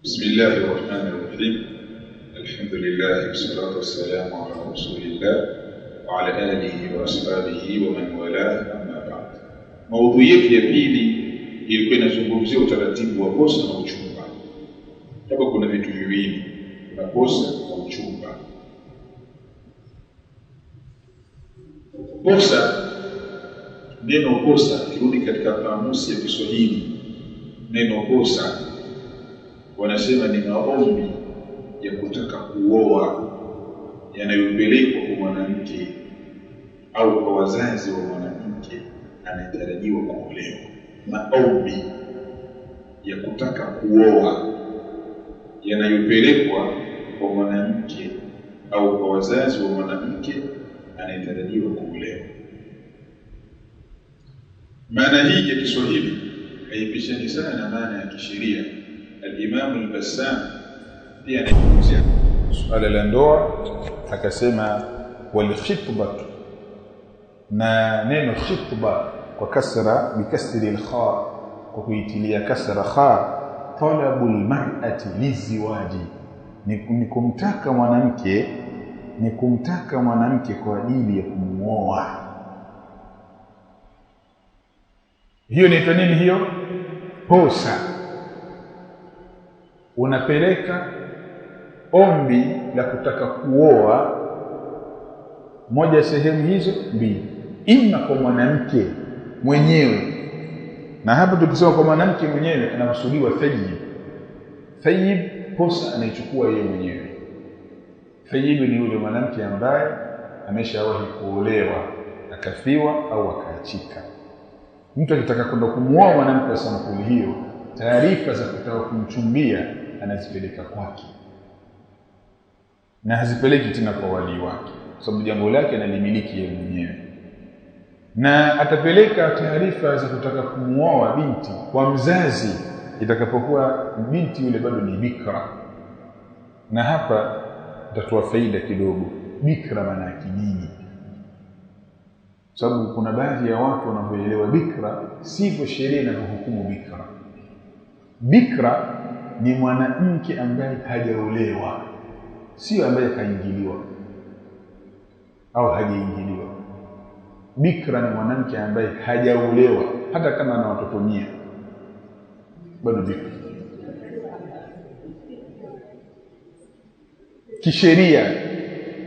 بسم الله الرحمن الرحيم. الحمد لله والصلاة والسلام على رسول الله وعلى آله وأصحابه ومن والاه، أما بعد. Maudhui yetu ya pili ilikuwa inazungumzia utaratibu wa posa na uchumba. Hapa kuna vitu viwili, kuna posa na uchumba. Posa, neno posa kirudi katika kamusi ya Kiswahili, neno posa wanasema ni maombi ya kutaka kuoa yanayopelekwa kwa mwanamke au kwa wazazi wa mwanamke anayetarajiwa kuolewa. Maombi ya kutaka kuoa yanayopelekwa kwa mwanamke au kwa wazazi wa mwanamke anayetarajiwa kuolewa. Maana hii ya Kiswahili haipishani sana na maana ya kisheria. Al-Imam al-Bassam pia anazungumzia suala la ndoa, akasema wal khitbah, na neno khitbah kwa kasra bikasri al-kha, kwa kuitilia kasra kha, talabul mar'ati liziwaji, ni kumtaka mwanamke kwa ajili ya kumuoa. Hiyo ni nini hiyo? Posa. Unapeleka ombi la kutaka kuoa moja sehemu hizo mbili, ima kwa mwanamke mwenyewe, na hapo tukisema kwa mwanamke mwenyewe anakusudiwa thayyib. Thayyib, posa anaichukua yeye mwenyewe. Thayyib ni yule mwanamke ambaye ameshawahi kuolewa, akafiwa au akaachika. Mtu akitaka kwenda kumuoa mwanamke wa sampuli hiyo, taarifa za kutaka kumchumbia anazipeleka kwake, na hazipeleki tena kwa wali wake, sababu jambo lake analimiliki yeye mwenyewe. Na atapeleka taarifa za kutaka kumuoa binti kwa mzazi itakapokuwa binti yule bado ni bikra. Na hapa tutatoa faida kidogo. Bikra maana yake nini? Sababu kuna baadhi ya watu wanavyoelewa bikra sivyo sheria inavyohukumu bikra. Bikra ni mwanamke ambaye hajaolewa, sio ambaye kaingiliwa au hajaingiliwa. Bikra ni mwanamke ambaye hajaolewa, hata kama ana watoto 100 bado bikra. Kisheria,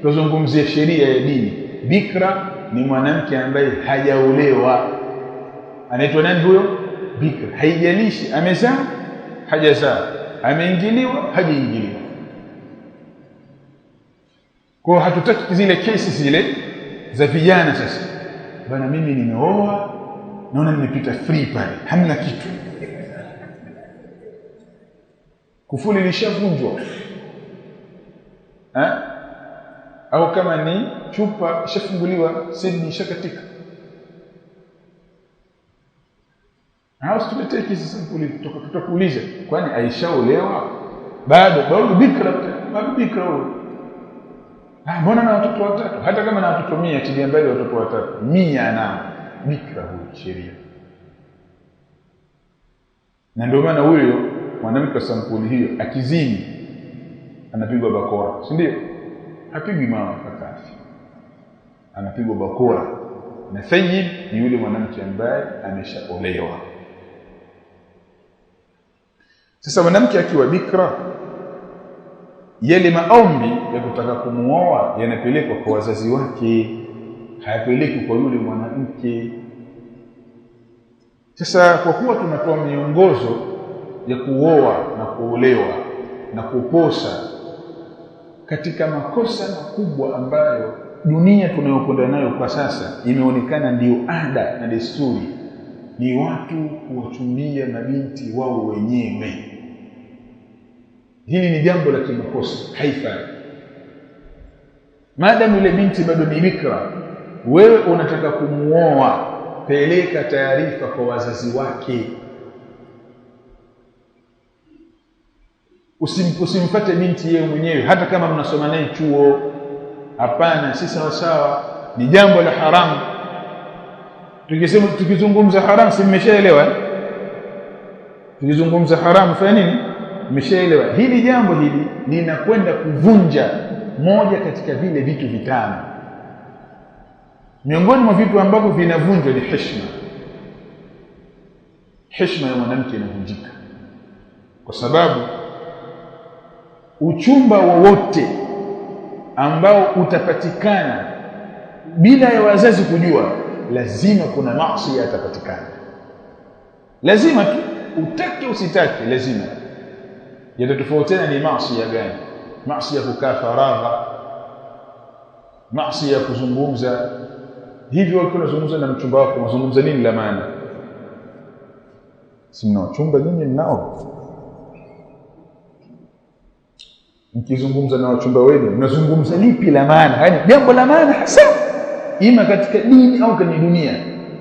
tuzungumzie sheria ya dini, bikra ni mwanamke ambaye hajaolewa. Anaitwa nani huyo? Bikra. Haijalishi amezaa hajazaa, ameingiliwa hajaingiliwa. Kwa hatutaki zile kesi zile za vijana sasa, bana mimi nimeoa naona nimepita free pale, hamna kitu. Kufuli lishavunjwa. Au kama ni chupa ishafunguliwa, sidi ishakatika. Hao tuletee kesi sampuli, tutakuuliza kwani aishaolewa? Bado bikra huyo. Mbona na watoto 3? Hata kama na watoto 100, tilia mbali watoto 3, 100 anao, bikra huyo sheria. Na ndio maana huyo mwanamke wa sampuli hiyo akizini anapigwa bakora, si ndio? Hapigwi mawe kakafi, anapigwa bakora. Na thayyib ni yule mwanamke ambaye ameshaolewa. Sasa mwanamke akiwa bikra, yale maombi ya kutaka kumuoa yanapelekwa kwa wazazi wake, hayapeleki kwa yule mwanamke. Sasa kwa kuwa tunatoa miongozo ya kuoa na kuolewa na kuposa katika makosa makubwa ambayo dunia tunayokwenda nayo kwa sasa imeonekana ndio ada na desturi, ni watu kuwachumbia mabinti wao wenyewe. Hili ni jambo la kimakosa, haifai. Maadamu ile binti bado ni bikra, wewe unataka kumuoa, peleka taarifa kwa wazazi wake. Usimfuate binti yeye mwenyewe hata kama mnasoma naye chuo. Hapana, si sawa, ni jambo la haramu. Tukizungumza haramu si mmeshaelewa? Tukizungumza haramu fanya nini? Umeshaelewa? Hili jambo hili linakwenda kuvunja moja katika vile vitu vitano. Miongoni mwa vitu ambavyo vinavunjwa ni heshima. Heshima ya mwanamke inavunjika kwa sababu uchumba wowote ambao utapatikana bila ya wazazi kujua, lazima kuna maasi yatapatikana. Lazima tu, utake usitake, lazima. Yatatofautiana ni maasi ya gani? Maasi ya kukaa faragha, maasi ya kuzungumza. Hivyo wewe unazungumza na mchumba wako, unazungumza nini la maana? Si mnao chumba nyinyi mnao? Mkizungumza na wachumba wenu mnazungumza lipi la maana? Yaani jambo la maana hasa, ima katika dini au kwenye dunia.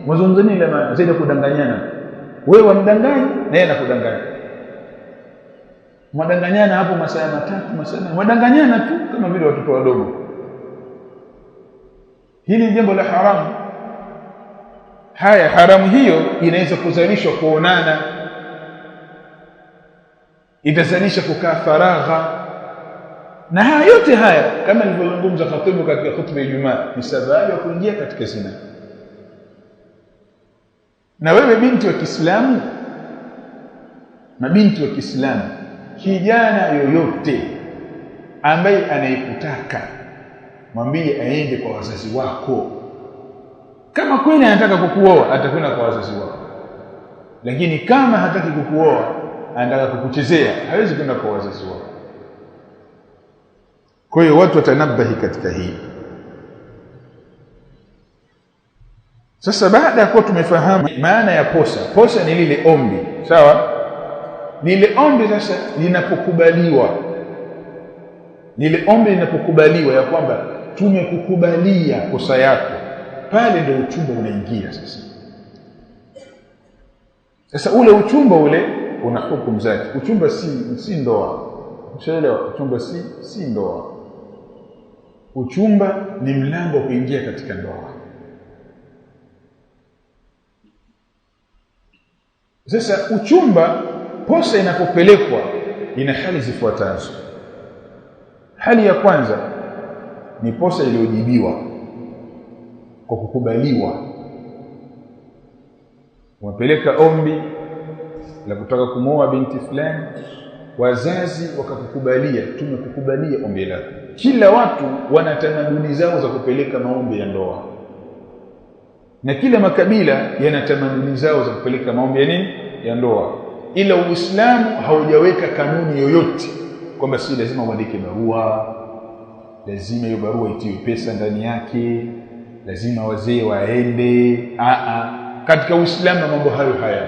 Mnazungumza nini la maana? Zaidi kudanganyana. Wewe wamdanganya na yeye anakudanganya. Mwadanganyana hapo masaa matatu, masaa mwadanganyana tu kama vile watoto wadogo. Hili jambo la haramu. Haya, haramu hiyo inaweza kuzalishwa kuonana, itazalisha kukaa faragha, na haya yote haya kama nilivyozungumza khatibu katika khutba ya Ijumaa ni sababu ya kuingia katika zina. Na wewe binti wa Kiislamu, na binti wa Kiislamu, kijana yoyote ambaye anayekutaka, mwambie aende kwa wazazi wako. Kama kweli anataka kukuoa, atakwenda kwa wazazi wako. Lakini kama hataki kukuoa, anataka kukuchezea, hawezi kwenda kwa wazazi wako. Kwa hiyo watu watanabahi katika hii. Sasa baada ya kuwa tumefahamu maana ya posa, posa ni lile ombi, sawa? Lile ombi sasa linapokubaliwa, lile ombi linapokubaliwa ya kwamba tumekukubalia posa yako, pale ndio uchumba unaingia sasa. Sasa ule uchumba ule una hukumu zake. Uchumba si ndoa. Ushaelewa? Uchumba si ndoa. Uchumba ni mlango wa kuingia katika ndoa. Sasa uchumba, posa inapopelekwa ina hali zifuatazo. Hali ya kwanza ni posa iliyojibiwa kwa kukubaliwa. Umepeleka ombi la kutaka kumuoa binti fulani, wazazi wakakukubalia, tumekukubalia ombi lako. Kila watu wana tamaduni zao za kupeleka maombi ya ndoa, na kila makabila yana tamaduni zao za kupeleka maombi ya nini? Ya ndoa. Ila Uislamu haujaweka kanuni yoyote kwamba si lazima uandike barua, lazima hiyo barua itiwe pesa ndani yake, lazima wazee waende. Katika Uislamu mambo hayo haya.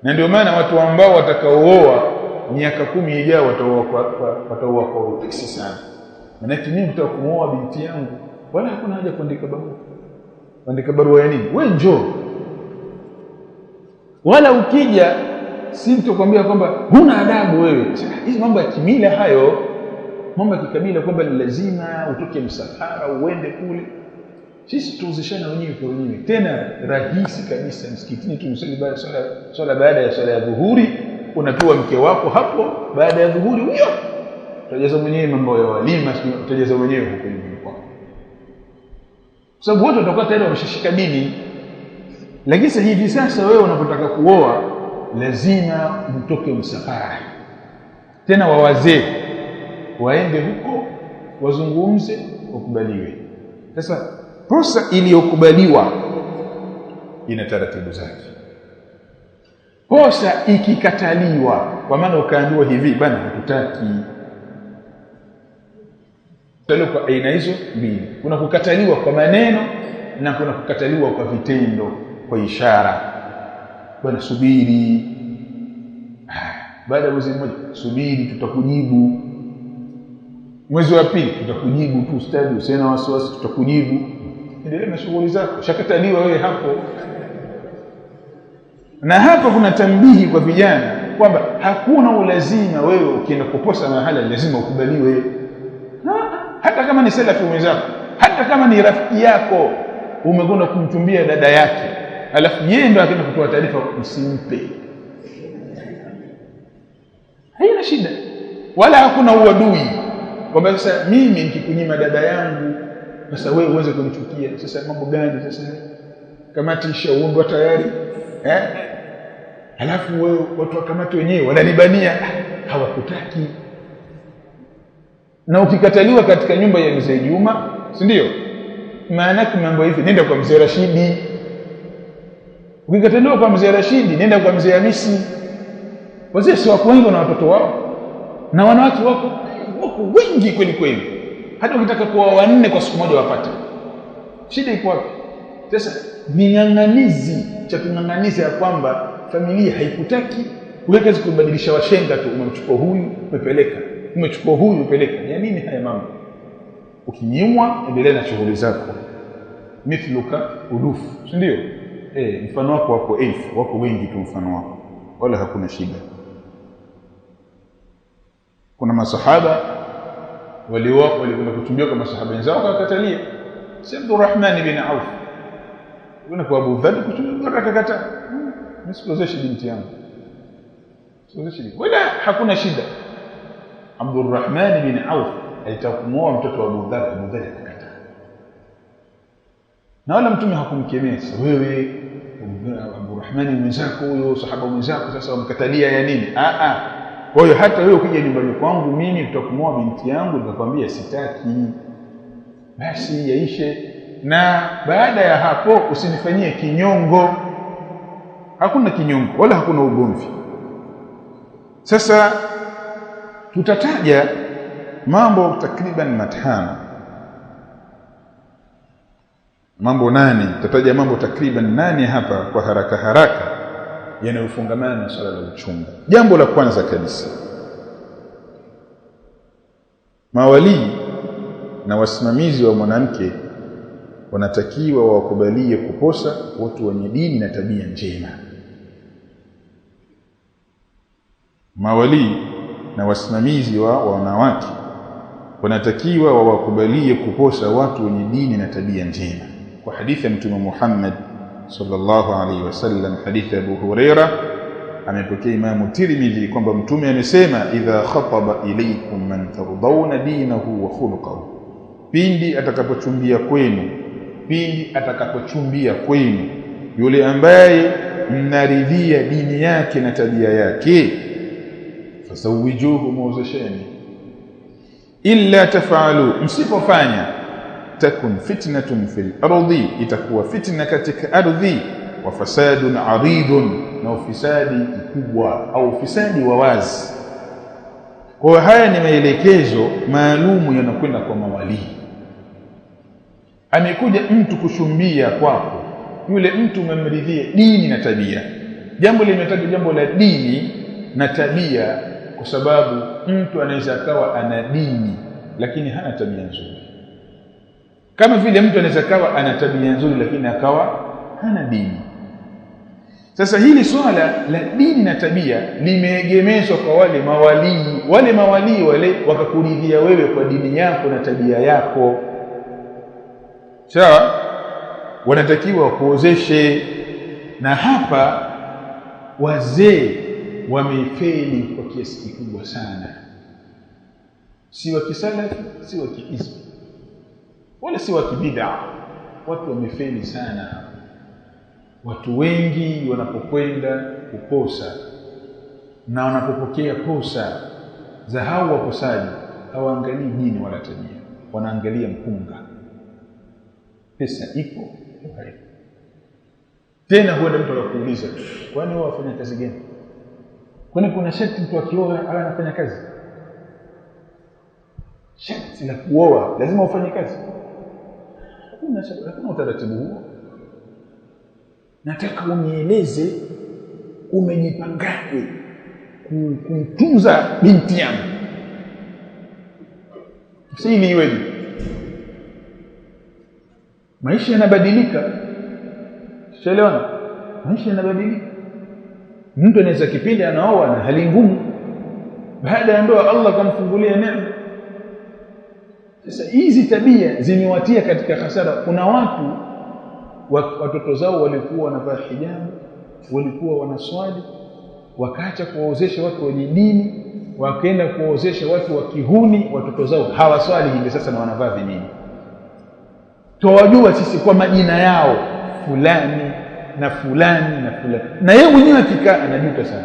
Na ndio maana watu ambao watakaooa miaka 10 ijayo wataoa kwa upesi sana. Maana mimi nataka kumuoa binti yangu, wala hakuna haja kuandika barua. Kuandika barua ya nini? Wewe njoo. Wala ukija sintokwambia kwamba huna adabu wewe. Hizi mambo ya kimila hayo, mambo ya kikabila kwamba lazima utoke msafara uende kule. Sisi tuuzishana wenyewe kwa wenyewe. Tena rahisi kabisa, msikitini tumsali baada ya swala ya dhuhuri, unapewa mke wako hapo baada ya dhuhuri huyo. Utajaza mwenyewe mambo ya walima, utajaza mwenyewe huko nyumbani kwako. Kwa sababu wote watakuwa tayari wameshashika dini. Lakini hivi sasa wewe unapotaka kuoa lazima mtoke msafara. Tena wa wazee waende huko wazungumze, wakubaliwe. Sasa posa iliyokubaliwa ina taratibu zake. Posa ikikataliwa, kwa maana ukaambiwa hivi bana hatutaki, kwa aina hizo mbili. Kuna kukataliwa kwa maneno na kuna kukataliwa kwa vitendo, kwa ishara. Bwana subiri, baada ya mwezi mmoja subiri, tutakujibu. Mwezi wa pili tutakujibu tu, ustadi usiena wasiwasi, tutakujibu. Endelea na shughuli zako. Shakataliwa wewe hapo. Na hapo kuna tambihi kwa vijana kwamba hakuna ulazima wewe ukienda kuposa mahala lazima ukubaliwe. Hata kama ni salafi mwenzako, hata kama ni rafiki yako umekwenda kumchumbia dada yake, alafu yeye ndo akaenda kutoa taarifa, usimpe. hakuna shida wala hakuna uadui kwamba sasa mimi nikikunyima dada yangu sasa wewe uweze kunichukia. Sasa mambo gani sasa? Kamati ishaundwa tayari alafu wewe watu wa kamati wenyewe wananibania, hawakutaki. Na ukikataliwa katika nyumba ya mzee Juma, si ndio? Maana yake mambo hivi, nenda kwa mzee Rashidi. Ukikataliwa kwa mzee Rashidi, nenda kwa mzee Hamisi. Wazee si wako wengi na watoto wao, na wanawake wako wengi kweli kweli. Hata ukitaka kuwa wanne kwa siku moja wapate. Shida iko wapi? Sasa ming'ang'anizi cha kung'ang'aniza ya kwamba familia haikutaki, uweke kubadilisha washenga tu, umemchukua huyu umepeleka, umechukua huyu upeleka. Ya nini haya mambo? Ukinyimwa, endelea na shughuli zako. Mithluka udufu, si ndio? Mfano wako elfu, wako wengi tu mfano wako, wala hakuna shida. Kuna masahaba walikwenda kutumbia kwa masahaba wenzao wakakatalia. Si Abdurrahman bin Auf kuna kwa Abu Dharr kutumbia akakataa, nisikuozeshe binti yangu, sikuozeshe, wala hakuna shida. Abdurrahman bin Auf alitaka kumuoa mtoto wa Abu Dharr, Abu Dharr akakataa, na wala mtume hakumkemea. Sasa wewe Abdurrahman mwenzako huyo, sahaba mwenzako, sasa wamkatalia ya nini? Kwa hiyo hata wewe ukija nyumbani kwangu mimi tutakumoa binti yangu, nikakwambia sitaki, basi yaishe. Na baada ya hapo usinifanyie kinyongo. Hakuna kinyongo wala hakuna ugomvi. Sasa tutataja mambo takriban matano, mambo 8. Tutataja mambo takriban 8 hapa kwa haraka haraka yanayofungamana na swala la uchungu. Jambo la kwanza kabisa, mawali na wasimamizi wa mwanamke wanatakiwa wakubalie kuposa watu wenye dini na tabia njema. Mawali na wasimamizi wa wanawake wanatakiwa wakubalie kuposa watu wenye dini na tabia njema. Kwa hadithi ya Mtume Muhammad sallallahu alaihi wasallam, hadithi ya Abu Huraira, amepokea Imam Tirmidhi kwamba Mtume amesema, idha khataba ilaykum man tardawna dinahu wa khuluquhu, pindi atakapochumbia kwenu yule ambaye mnaridhia dini yake na tabia yake, fasawijuhu, muozesheni. Illa taf'alu, msipofanya, takun fitnatun fil ardi, itakuwa fitna katika ardhi, wa fasadun aridun, na ufisadi mkubwa au ufisadi wa wazi. Kwa haya ni maelekezo maalumu yanakwenda kwa mawali. Amekuja mtu kushumbia kwako, yule mtu umemridhia dini na tabia. Jambo limetajwa jambo la dini na tabia kwa sababu mtu anaweza akawa ana dini lakini hana tabia nzuri, kama vile mtu anaweza kawa ana tabia nzuri lakini akawa hana dini. Sasa hili swala la dini na tabia limeegemezwa kwa wale mawali wale wakakuridhia wewe kwa dini yako na tabia yako, sawa, wanatakiwa kuozeshe. Na hapa wazee wamefeli kwa kiasi kikubwa sana, si wa kisalafi, si wa kiizmi, wala si wa kibid'a. Watu wamefeli sana. Watu wengi wanapokwenda kuposa na wanapopokea posa za hao waposaji, hawaangalii dini wala tabia, wanaangalia mpunga. Pesa ipo hai. Tena huenda mtu anakuuliza, kwani wewe wafanya kazi gani? Kwani kuna sharti mtu akioa awe anafanya kazi? Sharti la kuoa lazima ufanye kazi? Hakuna utaratibu huo. Nataka unieleze umejipangaje kumtunza binti yangu. Sili iweje? Maisha yanabadilika. Sielewana? Maisha yanabadilika. Mtu anaweza kipindi anaoa na hali ngumu, baada ya ndoa Allah kamfungulia neema. Sasa hizi tabia zimewatia katika hasara. Kuna watu watoto zao walikuwa wanavaa hijabu, walikuwa wanaswali, wakaacha kuwaozesha watu wenye dini, wakaenda kuozesha watu wa kihuni, watoto zao hawaswali hivi sasa na wanavaa vinini. Tuwajua sisi kwa majina yao, fulani na fulani na fulani, na yeye mwenyewe akikaa anajuta sana.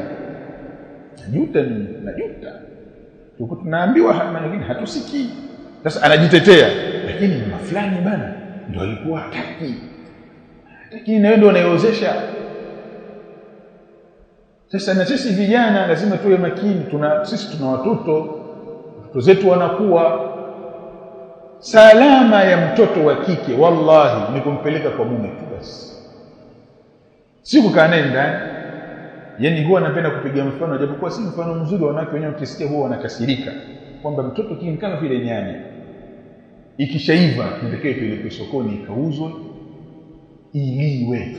Najuta tuko tunaambiwa hana, lakini hatusikii. Sasa anajitetea, lakini fulani bana ndio alikuwa hataki, na wewe ndio unayeozesha. Sasa na sisi vijana lazima tuwe makini. Sisi tuna watoto zetu wanakuwa. Salama ya mtoto wa kike wallahi ni kumpeleka kwa mume tu basi, si kukaa naye ndani. Yani huwa napenda kupiga mfano, japokuwa si mfano mzuri. Wanawake wenyewe ukisikia huwa wanakasirika kwamba mtoto kini kama vile nyanya, ikishaiva ndio ipelekwe sokoni ikauzwe iliwe.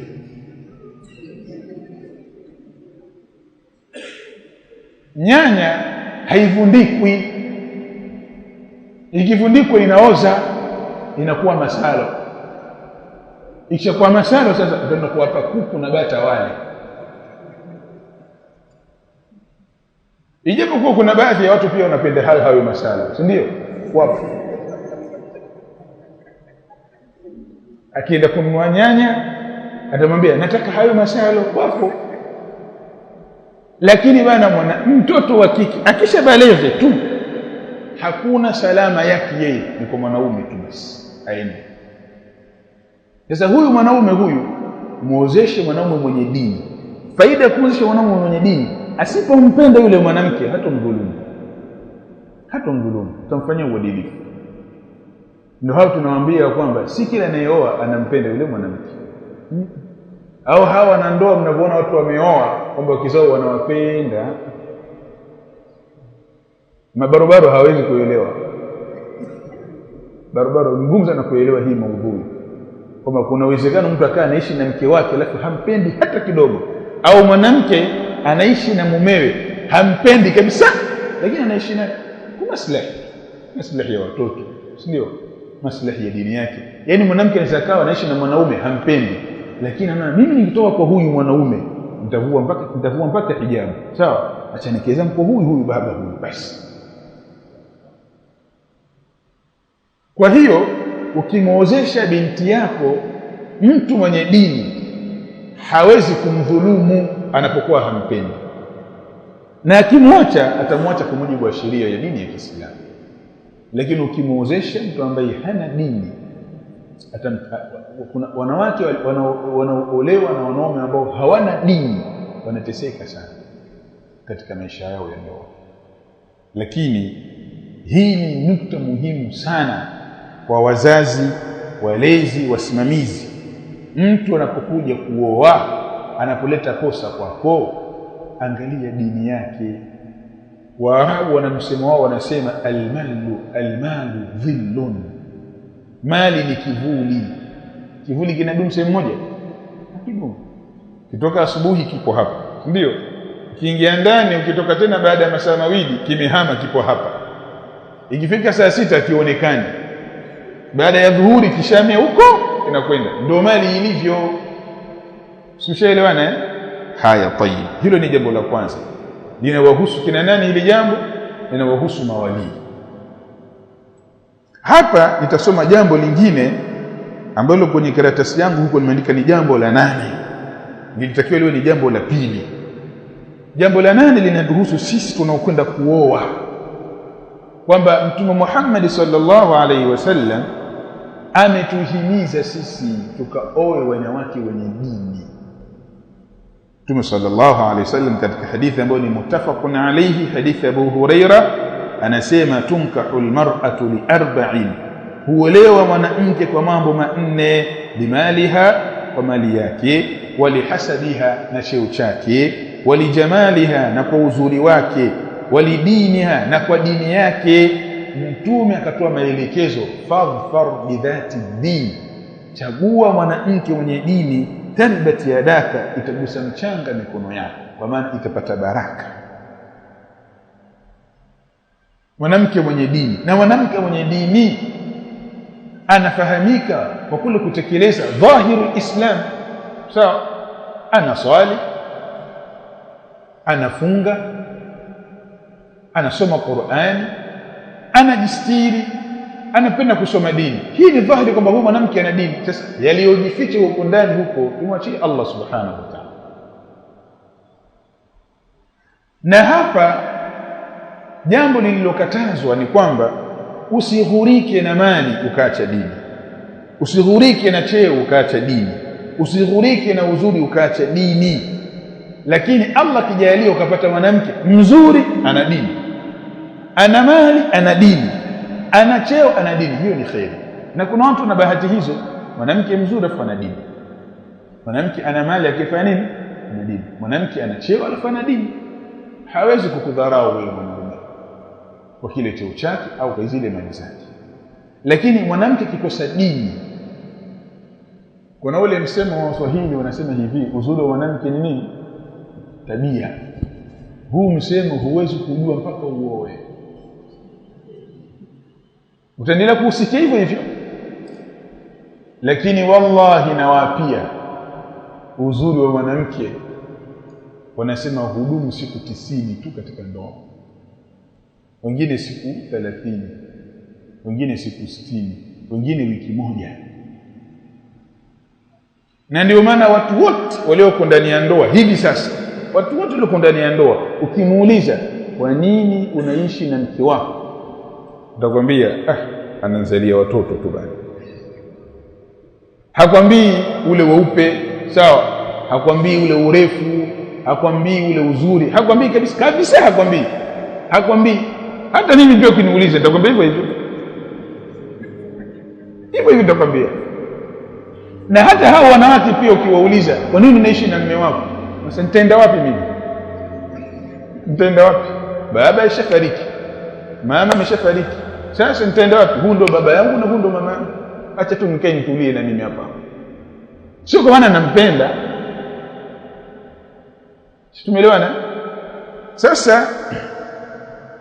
Nyanya haivundikwi, ikivundikwa inaoza, inakuwa masalo. Ikishakuwa masalo sasa ndio kuwapa kuku na bata wale. Ijapokuwa kuna baadhi ya watu pia wanapenda hayo masalo, si ndio? Wapo akienda kununua nyanya atamwambia nataka hayo masalo, wapo. Lakini bana mtoto wa kike akishabaleze tu hakuna salama yake, yeye ni kwa mwanaume tu basi aende. Sasa huyu mwanaume muozeshe mwanaume mwenye dini. Faida ya kuozesha mwanaume mwenye dini, asipompenda yule mwanamke hatomdhulumu, utamfanyia uadilifu. Ndio hao tunawaambia kwamba si kila anayeoa anampenda yule mwanamke. Au hawa na ndoa mnavyoona watu wameoa kwamba wakizao wanawapenda. Mabarobaro hawezi kuelewa. Barobaro ngumu sana kuelewa hii maudhui, kwamba kuna uwezekano mtu akaa anaishi na mke wake alafu hampendi hata kidogo, au mwanamke anaishi na mumewe hampendi kabisa, lakini anaishi naye kwa maslahi ya watoto, si ndio? Maslahi ya dini yake. Yaani mwanamke anaweza kaa anaishi na mwanaume hampendi, lakini anaona mimi nikitoka kwa huyu mwanaume nitavua mpaka hijabu, sawa, acha nikeza kwa huyu baba huyu basi. Kwa hiyo ukimwozesha binti yako mtu mwenye dini, hawezi kumdhulumu anapokuwa hampendi, na akimwacha atamwacha kwa mujibu wa sheria ya dini ya Kiislamu. Lakini ukimwozesha mtu ambaye hana dini, kuna wanawake wanaolewa na wanaume ambao hawana dini, wanateseka sana katika maisha yao ya ndoa. Lakini hii ni nukta muhimu sana kwa wazazi, walezi, wasimamizi. Mtu anapokuja kuoa, anapoleta kosa kwako, angalia dini yake. Waarabu wana msemo wao, wanasema almalu dhillun, mali ni kivuli. Kivuli kinadumu sehemu moja? Hakidumu. Kitoka asubuhi kipo hapa, ndio. Kiingia ndani, ukitoka tena baada ya masaa mawili kimehama, kipo hapa. Ikifika saa 6 kionekani, baada ya dhuhuri kishamia huko inakwenda. Ndio mali ilivyo. Sishaelewana Haya, tayib. Hilo ni jambo la kwanza. Linawahusu kina nani hili jambo? Linawahusu mawali. Hapa nitasoma jambo lingine ambalo kwenye karatasi yangu huko nimeandika ni jambo la 8. Nilitakiwa leo ni jambo la pili. Jambo la 8 linahusu sisi tunaokwenda kuoa, kwamba Mtume Muhammad sallallahu alaihi wasallam ametuhimiza sisi tukaoe wanawake wenye dini. Mtume sallallahu alaihi wasallam katika hadithi ambayo ni muttafaqun alayhi, hadithi Abu Huraira, anasema tunkahul mar'atu li 4, huolewa mwanamke kwa mambo 4: bimaliha, kwa mali yake, walihasabiha, na cheo chake, walijamaliha, na kwa uzuri wake, walidiniha, na kwa dini yake. Mtume akatoa maelekezo, fadhfar bidhati din, chagua mwanamke mwenye dini, tarbat yadaka, itagusa mchanga mikono yako, kwa maana itapata baraka. Mwanamke mwenye dini, na mwanamke mwenye dini anafahamika kwa kule kutekeleza dhahirul Islam. Sawa, anaswali, anafunga, anasoma Qur'ani, anajistiri, anapenda kusoma dini. Hii ni dhahiri kwamba huyu mwanamke ana dini. Sasa yaliyojificha huko ndani huko tumwachie Allah subhanahu wa ta'ala. Na hapa jambo lililokatazwa ni kwamba usighurike na mali ukaacha dini, usighurike na cheo ukaacha dini, usighurike na uzuri ukaacha dini. Lakini Allah kijalia ukapata mwanamke mzuri ana dini, ana mali ana dini, ana cheo ana dini, hiyo ni kheri. Na kuna watu na bahati hizo, mwanamke mzuri afa ana dini, mwanamke ana mali akifanya nini, ana dini, mwanamke ana cheo alafu ana dini. Hawezi kukudharau wewe mwanaume kwa kile cheo chake au kwa zile mali zake. Lakini mwanamke kikosa dini, kuna ule msemo wa Waswahili wanasema hivi, uzuri wa mwanamke ni nini? Tabia. Huu msemo huwezi kujua mpaka uoe. Utaendelea kusikia hivyo hivyo, lakini wallahi nawapia uzuri wa mwanamke wanasema hudumu siku 90 tu katika ndoa, wengine siku 30, wengine siku 60, wengine wiki moja. Na ndio maana watu wote walioko ndani ya ndoa hivi sasa, watu wote walioko ndani ya ndoa, ukimuuliza kwa nini unaishi na mke wako, utakwambia ananizalia watoto tu bado. Hakwambii ule weupe, sawa, hakwambii ule urefu, hakwambii ule uzuri, hakwambii kabisa kabisa, hakwambii. Hata mimi pia ukiniuliza nitakwambia hivyo hivyo nitakwambia. Na hata hao wanawake pia ukiwauliza kwa nini unaishi na mume wako, sasa nitaenda wapi mimi? Nitaenda wapi? Baba ameshafariki, mama ameshafariki, sasa nitaenda wapi? Huyu ndo baba yangu na huyu ndo mama yangu, acha tu nikae nitulie na mimi hapa. Sio kwa maana nampenda, tumeelewana? Sasa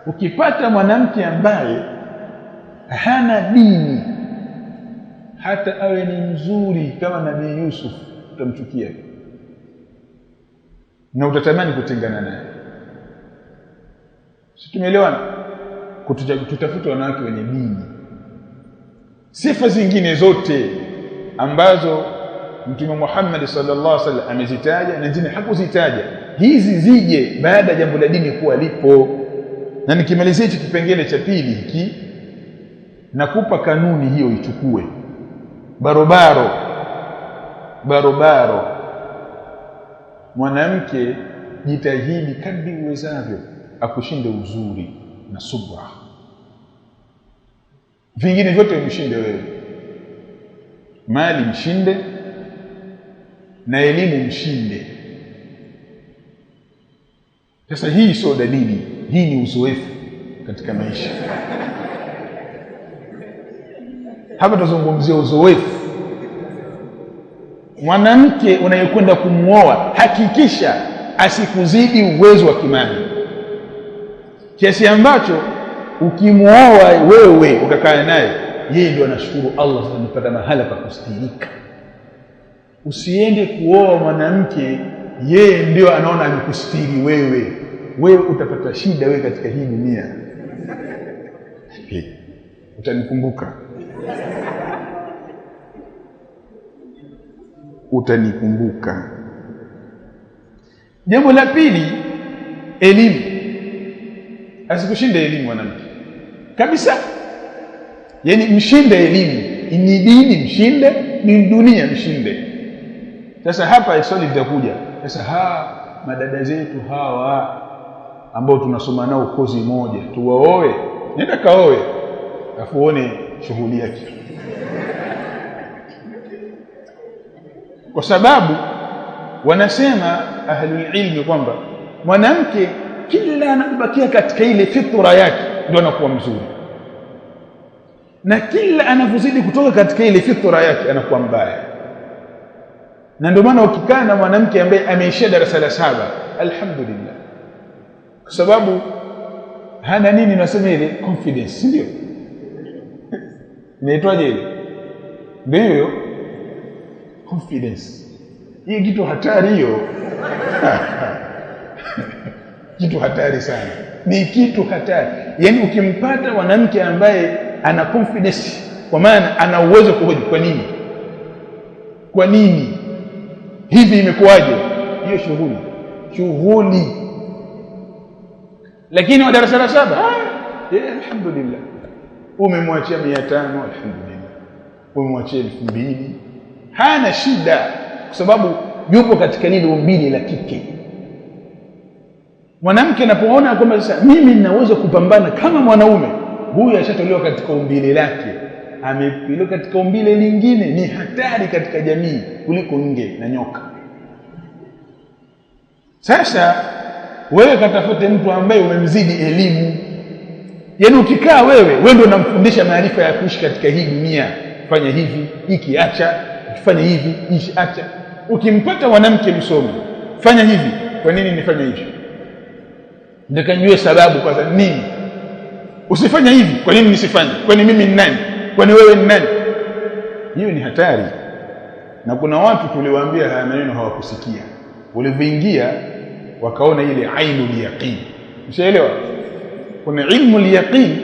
ukipata mwanamke ambaye hana dini, hata awe ni mzuri kama Nabii Yusuf, utamchukia na utatamani kutengana naye. Tumeelewana? Tutafuta wanawake wenye dini. Sifa zingine zote ambazo Mtume Muhammad sallallahu alaihi wasallam amezitaja na zingine hakuzitaja, hizi zije baada ya jambo la dini kuwa lipo. Na nikimalizia hichi kipengele cha pili hiki, nakupa kanuni hiyo ichukue. Barobaro, mwanamke jitahidi kadri uwezavyo akushinde uzuri na subra, vingine vyote umshinde wewe. Mali mshinde na elimu mshinde. Sasa hii sio dalili, hii ni uzoefu katika maisha. Hapa tuzungumzia uzoefu. Mwanamke unayekwenda kumuoa hakikisha asikuzidi uwezo wa kimali, kiasi ambacho ukimuoa wewe ukakaa naye, yeye ndio anashukuru Allah, sasa nipata mahala pa kustirika. Usiende kuoa mwanamke yeye ndio anaona amekustiri wewe utapata shida wewe katika hii dunia. Utanikumbuka. Jambo la pili, elimu. Asikushinde elimu mwanamke kabisa, yani mshinde elimu, ni dini mshinde, ni dunia mshinde. Sasa hapa swali litakuja, sasa madada zetu hawa ambao tunasoma nao kozi moja tuwaoe? Nenda kaoe afu uone shughuli yake. Kwa sababu wanasema ahlul ilmi kwamba mwanamke kila anabakia katika ile fitra yake ndio anakuwa mzuri, na kila anavozidi kutoka katika ile fitra yake anakuwa mbaya. Na ndio maana ukikaa na mwanamke ambaye ameishia darasa la 7, alhamdulillah, kwa sababu hana nini, nasema ile confidence, ndio inaitwaje ile, ndio confidence. Hii kitu hatari hiyo. Kitu hatari sana. ni kitu hatari. Yani ukimpata mwanamke ambaye ana confidence, kwa maana ana uwezo kuhoji kwa nini hivi, imekuwaje, hiyo shughuli. Lakini wa darasa la 7 alhamdulillah, umemwachia 500, alhamdulillah, umemwachia 2000, hana shida, kwa sababu yupo katika lile umbile la kike. Mwanamke anapoona kwamba sasa mimi ninaweza kupambana kama mwanaume, huyu ashatolewa katika umbile lake, amepelekwa katika umbile lingine, ni hatari katika jamii kuliko nge na nyoka. Sasa wewe katafute mtu ambaye umemzidi elimu. Yaani ukikaa wewe ndio unamfundisha maarifa ya kuishi katika hii dunia, fanya hivi, hiki acha, fanya hivi, hichi acha. Ukimpata mwanamke msomi, fanya hivi, kwa nini nifanye hivi? Ndakajue sababu kwa nini usifanye hivi, kwa nini nisifanye, kwani mimi ni nani, kwani wewe ni nani? Hiyo ni hatari. Na kuna watu tuliwaambia haya maneno hawakusikia, walivyoingia wakaona ile ainul yaqin. Ushaelewa? Kuna ilmu yaqin,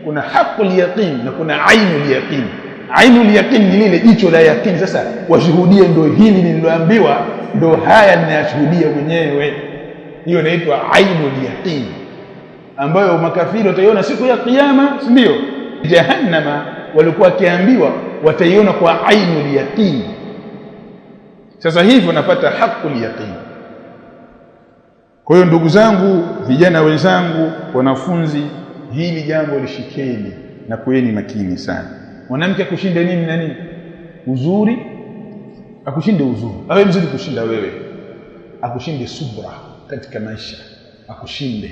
kuna haqqul yaqin, na kuna ainul yaqin. Ainul yaqin ni lile jicho la yaqin. Sasa washuhudie, ndio hili nililoambiwa, ndio haya ninayashuhudia mwenyewe. Hiyo inaitwa ainul yaqin, ambayo makafiri wataiona siku ya kiyama, si ndio? Jahannama walikuwa kiambiwa wataiona kwa ainul yaqin. Sasa hivi unapata haqqul yaqin. Kwa hiyo ndugu zangu, vijana wenzangu, wanafunzi, hili jambo lishikeni na kuweni makini sana. Mwanamke akushinde nini na nini? Uzuri, akushinde uzuri, awe mzuri kushinda wewe, akushinde subra katika maisha, akushinde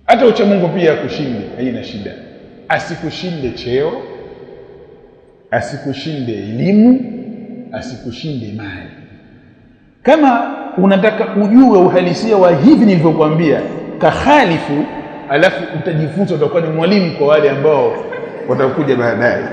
hata ucha Mungu pia, akushinde, haina shida. Asikushinde cheo, asikushinde elimu, asikushinde mali. Kama unataka ujue uhalisia wa hivi nilivyokuambia, kahalifu, alafu utajifunza, utakuwa ni mwalimu kwa wale ambao watakuja baadaye.